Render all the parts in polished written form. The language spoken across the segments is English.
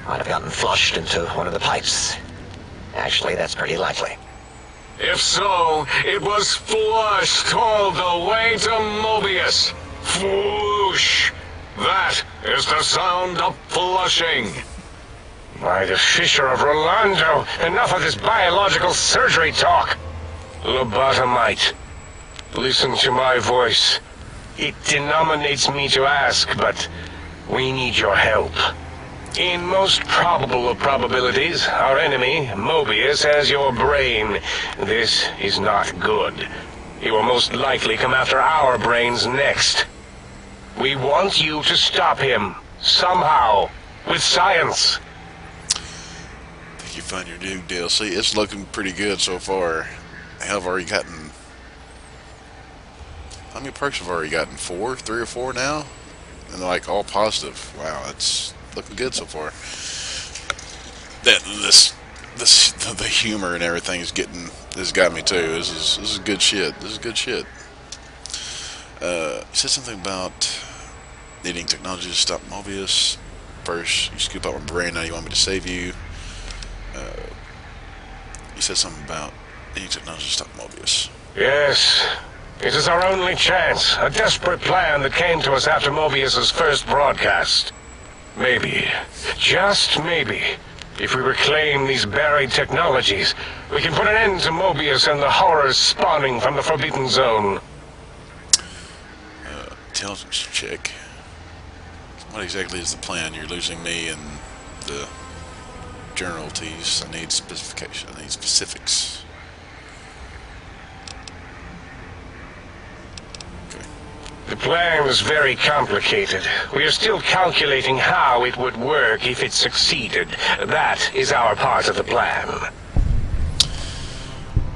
Might have gotten flushed into one of the pipes. Actually, that's pretty likely. If so, it was flushed all the way to Mobius. Floosh! That is the sound of flushing. By the Fisher of Rolando, enough of this biological surgery talk. Lobotomite, listen to my voice. It denominates me to ask, but we need your help. In most probable of probabilities, our enemy, Mobius, has your brain. This is not good. He will most likely come after our brains next. We want you to stop him, somehow, with science. I think you found your new DLC. It's looking pretty good so far. Hell, I've already gotten... How many perks have I already gotten? 4? 3 or 4 now? And they're like all positive. Wow, it's looking good so far. The humor and everything has got me too. This is good shit. This is good shit. You said something about needing technology to stop Mobius. First, you scoop out my brain. Now you want me to save you. You said something about needing technology to stop Mobius. Yes. It is our only chance. A desperate plan that came to us after Mobius's first broadcast. Maybe, just maybe, if we reclaim these buried technologies, we can put an end to Mobius and the horrors spawning from the Forbidden Zone. Intelligence check. What exactly is the plan? You're losing me and the generalities. I need specification. I need specifics. The plan is very complicated. We are still calculating how it would work if it succeeded. That is our part of the plan.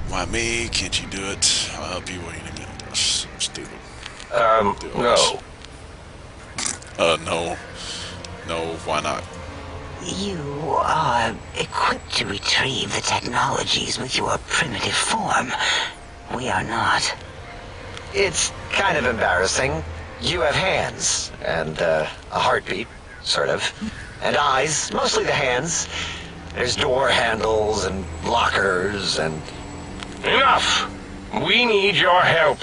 Why me? Can't you do it? I'll help you when you need me. That's stupid. No. No. No, why not? You are equipped to retrieve the technologies with your primitive form. We are not. It's kind of embarrassing. You have hands, and a heartbeat, sort of, and eyes, mostly the hands. There's door handles and lockers and... Enough! We need your help.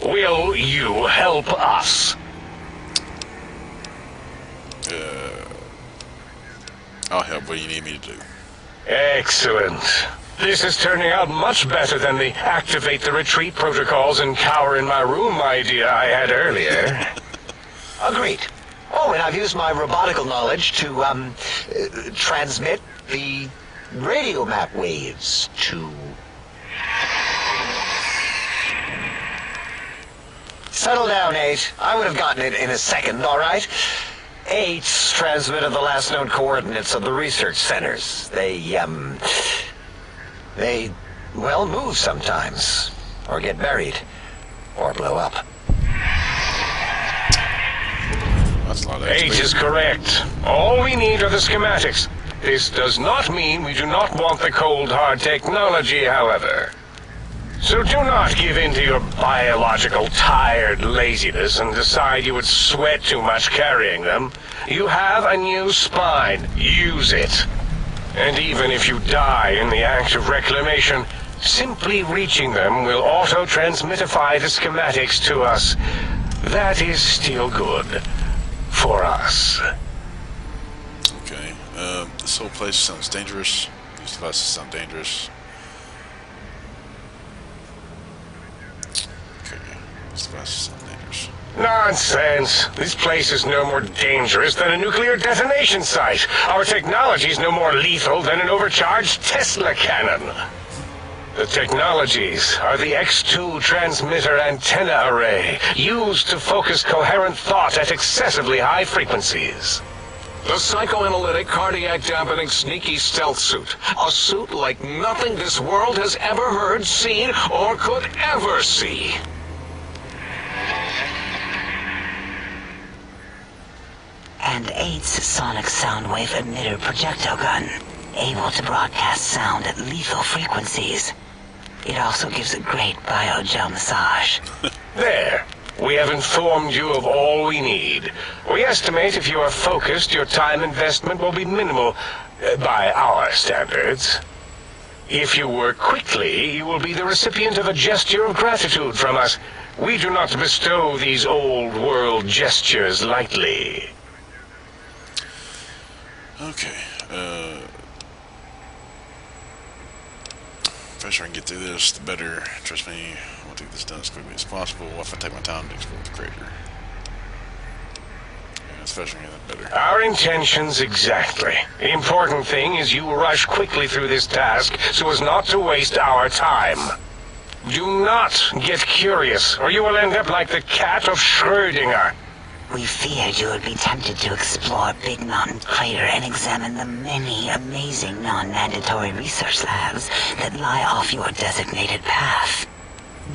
Will you help us? I'll help what you need me to do. Excellent. This is turning out much better than the activate the retreat protocols and cower in my room idea I had earlier. Agreed. Oh, and I've used my robotical knowledge to, transmit the radio map waves to... Settle down, 8. I would have gotten it in a second, all right? 8's transmitted the last known coordinates of the research centers. They, well, move sometimes, or get buried, or blow up. That's a lot of 8 is correct. All we need are the schematics. This does not mean we do not want the cold, hard technology, however. So do not give in to your biological tired laziness and decide you would sweat too much carrying them. You have a new spine. Use it. And even if you die in the act of reclamation, simply reaching them will auto-transmitify the schematics to us. That is still good. For us. Okay. This whole place sounds dangerous. These devices sound dangerous. Okay. These devices sound dangerous. Nonsense. This place is no more dangerous than a nuclear detonation site. Our technology is no more lethal than an overcharged Tesla cannon. The technologies are the X2 transmitter antenna array, used to focus coherent thought at excessively high frequencies. The psychoanalytic, cardiac-dampening, sneaky stealth suit. A suit like nothing this world has ever heard, seen, or could ever see. And 8's sonic soundwave emitter projectile gun, able to broadcast sound at lethal frequencies. It also gives a great biogel massage. There. We have informed you of all we need. We estimate if you are focused, your time investment will be minimal by our standards. If you work quickly, you will be the recipient of a gesture of gratitude from us. We do not bestow these old-world gestures lightly. Okay, the faster I can get through this, the better. Trust me, I want to get this done as quickly as possible if I take my time to explore the crater. Yeah, the faster I can get that better. Our intentions exactly. The important thing is you rush quickly through this task so as not to waste our time. Do not get curious, or you will end up like the cat of Schrödinger. We feared you would be tempted to explore Big Mountain Crater and examine the many amazing non-mandatory research labs that lie off your designated path.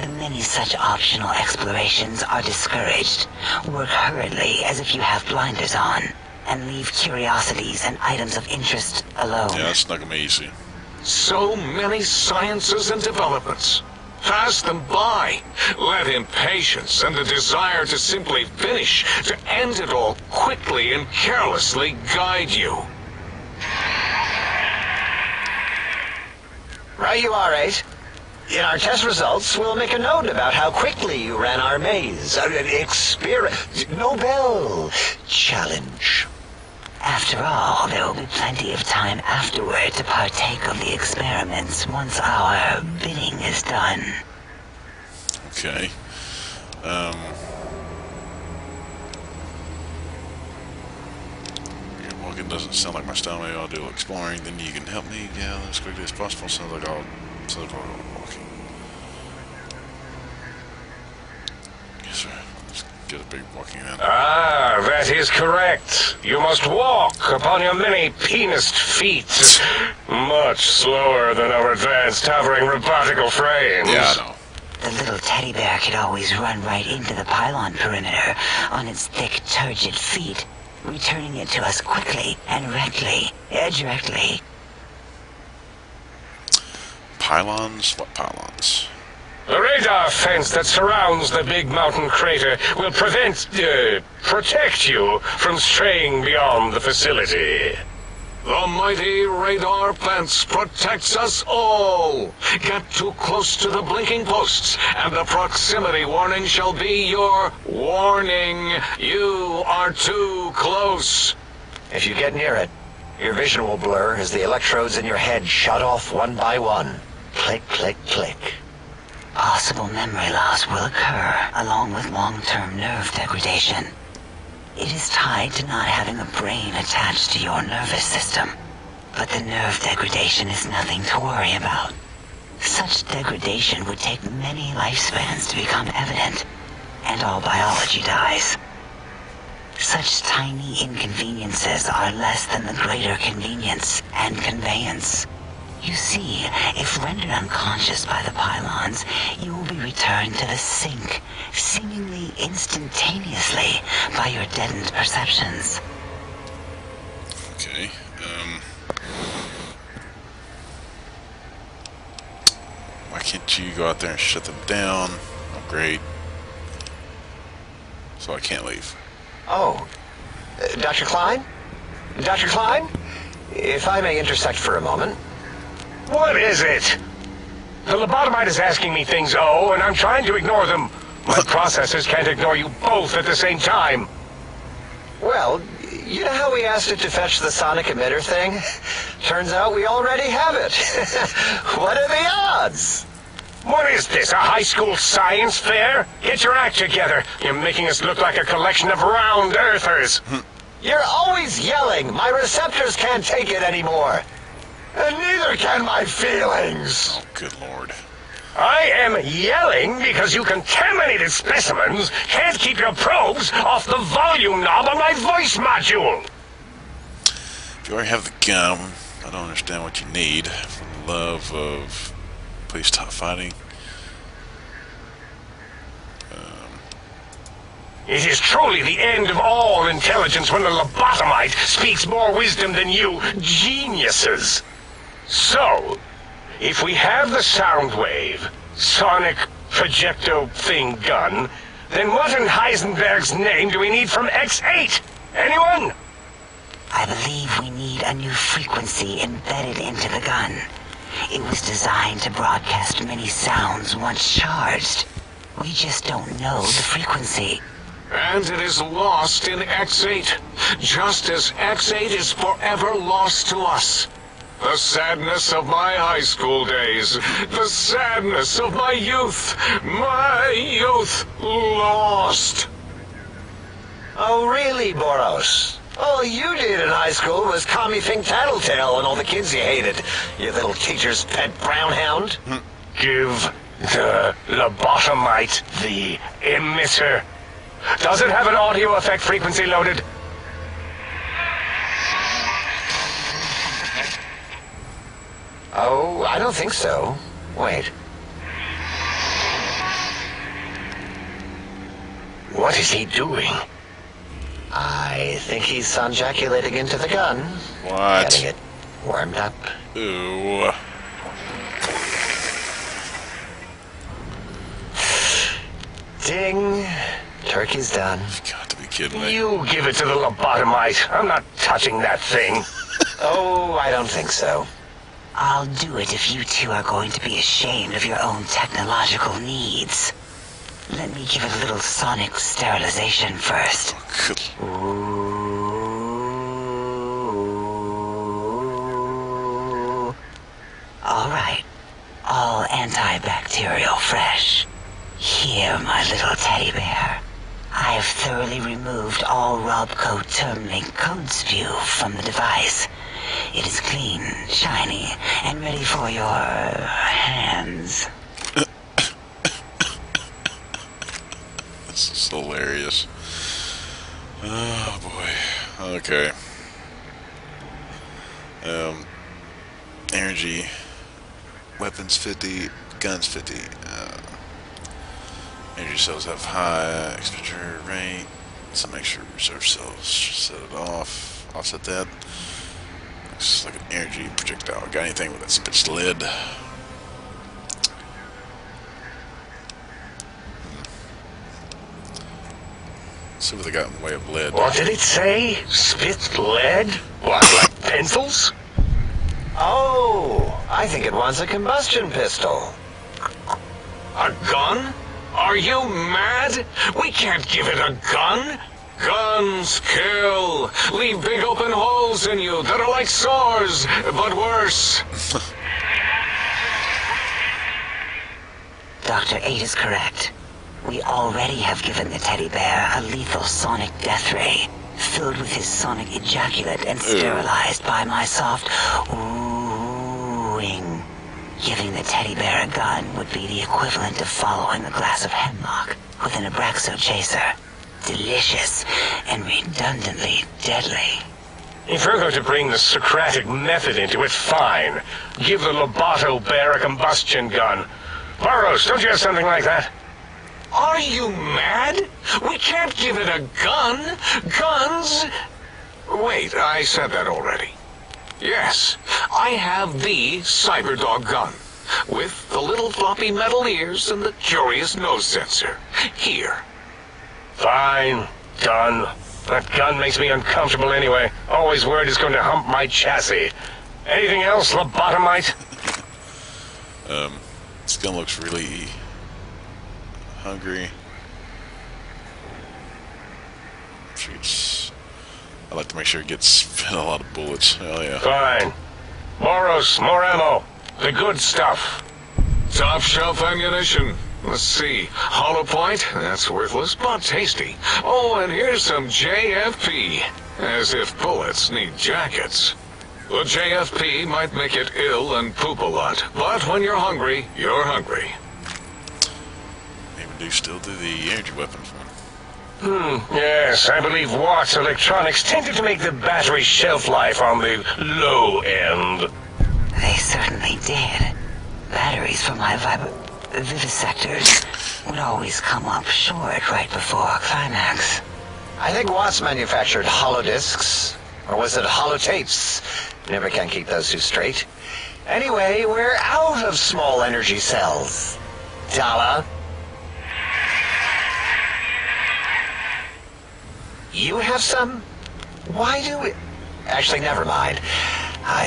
The many such optional explorations are discouraged. Work hurriedly as if you have blinders on, and leave curiosities and items of interest alone. Yeah, it's not gonna be easy. So many sciences and developments. Pass them by. Let impatience and the desire to simply finish, to end it all quickly and carelessly guide you. Right you are, 8. In our test results, we'll make a note about how quickly you ran our maze. Nobel challenge. After all, there will be plenty of time afterward to partake of the experiments once our bidding is done. Okay. Walking doesn't sound like my style. Maybe I'll do exploring. Then you can help me. Yeah, as quickly as possible. Sounds like I'll walking. Yes, sir. Let's get a big walking then. Ah, that is correct. You must walk upon your many penised feet. Much slower than our advanced hovering robotical frames. Yeah, I know. The little teddy bear could always run right into the pylon perimeter on its thick, turgid feet, returning it to us quickly and directly. Pylons? What pylons? The radar fence that surrounds the Big Mountain Crater will protect you from straying beyond the facility. The mighty radar fence protects us all. Get too close to the blinking posts, and the proximity warning shall be your warning. You are too close. If you get near it, your vision will blur as the electrodes in your head shut off one by one. Click, click, click. Possible memory loss will occur, along with long-term nerve degradation. It is tied to not having a brain attached to your nervous system. But the nerve degradation is nothing to worry about. Such degradation would take many lifespans to become evident, and all biology dies. Such tiny inconveniences are less than the greater convenience and conveyance. You see, if rendered unconscious by the pylons, you will be returned to the sink, seemingly instantaneously by your deadened perceptions. Okay, why can't you go out there and shut them down? Oh, great. So I can't leave. Oh, Dr. Klein? Dr. Klein? If I may intersect for a moment. What is it? The lobotomite is asking me things, and I'm trying to ignore them. My processors can't ignore you both at the same time. Well, you know how we asked it to fetch the sonic emitter thing? Turns out we already have it. What are the odds? What is this, a high school science fair? Get your act together. You're making us look like a collection of round earthers. You're always yelling. My receptors can't take it anymore. And neither can my feelings. Oh, good lord. I am yelling because you contaminated specimens can't keep your probes off the volume knob on my voice module. If you already have the gum, I don't understand what you need. For the love of... Please stop fighting. It is truly the end of all intelligence when the lobotomite speaks more wisdom than you geniuses. So, if we have the sound wave, sonic projecto thing gun, Then what in Heisenberg's name do we need from X8? Anyone? I believe we need a new frequency embedded into the gun. It was designed to broadcast many sounds once charged. We just don't know the frequency. And it is lost in X8, just as X8 is forever lost to us. The sadness of my high school days, the sadness of my youth lost. Oh, really, Boros? All you did in high school was call me Fink Tattletale and all the kids you hated, you little teacher's pet brown hound. Give the lobotomite the emitter. Does it have an audio effect frequency loaded? Oh, I don't think so. Wait. What is he doing? I think he's sonjaculating into the gun. What? Getting it warmed up. Ooh. Ding. Turkey's done. You've got to be kidding me. You give it to the lobotomite. I'm not touching that thing. Oh, I don't think so. I'll do it if you two are going to be ashamed of your own technological needs. Let me give it a little sonic sterilization first. Good. Ooh. All right. All antibacterial fresh. Here, my little teddy bear. I have thoroughly removed all Robco Termlink code spew from the device. It is clean, shiny, and ready for your hands. This is hilarious. Oh boy. Okay. Energy. Weapons 50. Guns 50. Energy cells have high expenditure rate. Some extra reserve cells. Set it off. Offset that. Looks like an energy projectile. Got anything with that spitched lead? See what they got in the way of lead. What did it say? Spit lead? What, like pencils? Oh, I think it wants a combustion pistol. A gun? Are you mad? We can't give it a gun. Guns kill. Leave big open holes in you that are like sores, but worse. Dr. 8 is correct. We already have given the teddy bear a lethal sonic death ray, filled with his sonic ejaculate and sterilized by my soft oohing. Giving the teddy bear a gun would be the equivalent of following a glass of hemlock with an Abraxo chaser. Delicious and redundantly deadly. If you're going to bring the Socratic method into it, fine. Give the Loboto bear a combustion gun. Burroughs, don't you have something like that? Are you mad? We can't give it a gun. Guns... Wait, I said that already. Yes, I have the Cyberdog gun, with the little floppy metal ears and the curious nose sensor. Here. Fine. Done. That gun makes me uncomfortable anyway. Always worried it's going to hump my chassis. Anything else, lobotomite? This gun looks really hungry. I'm sure I like to make sure it gets fed a lot of bullets. Hell yeah. Fine. Boros, more ammo. The good stuff. Top shelf ammunition. Let's see. Hollow point? That's worthless, but tasty. Oh, and here's some JFP. As if bullets need jackets. The JFP might make it ill and poop a lot, but when you're hungry, you're hungry. Maybe do still do the energy weapons one. Yes, I believe Watts Electronics tended to make the battery shelf life on the low end. They certainly did. Batteries for my vivisectors would always come up short right before climax. I think Watts manufactured holodiscs. Or was it holotapes? Never can keep those two straight. Anyway, we're out of small energy cells. Dala. You have some? Why do we... Actually, never mind. I